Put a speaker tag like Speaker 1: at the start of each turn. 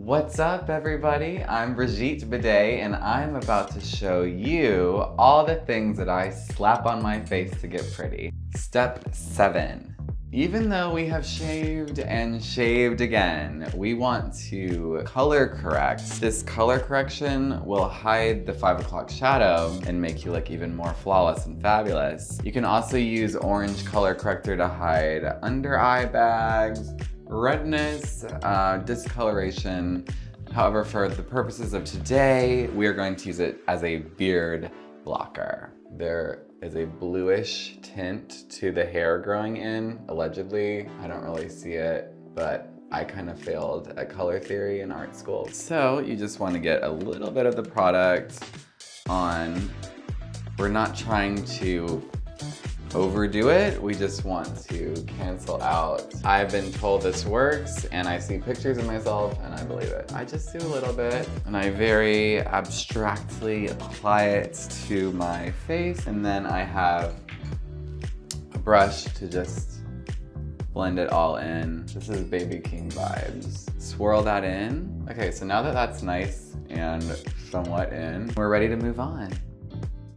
Speaker 1: What's up, everybody? I'm Brigitte Bidet, and I'm about to show you all the things that I slap on my face to get pretty. Step 7. Even though we have shaved and shaved again, we want to color correct. This color correction will hide the 5 o'clock shadow and make you look even more flawless and fabulous. You can also use orange color corrector to hide under eye bags, redness, discoloration. However, for the purposes of today, we are going to use it as a beard blocker. There is a bluish tint to the hair growing in, allegedly. I don't really see it, but I kind of failed at color theory in art school. So you just want to get a little bit of the product on. We're not trying to overdo it, we just want to cancel out. I've been told this works, and I see pictures of myself and I believe it. I just do a little bit, and I very abstractly apply it to my face, and then I have a brush to just blend it all in. This is Baby King vibes. Swirl that in. Okay, so now that that's nice and somewhat in, we're ready to move on.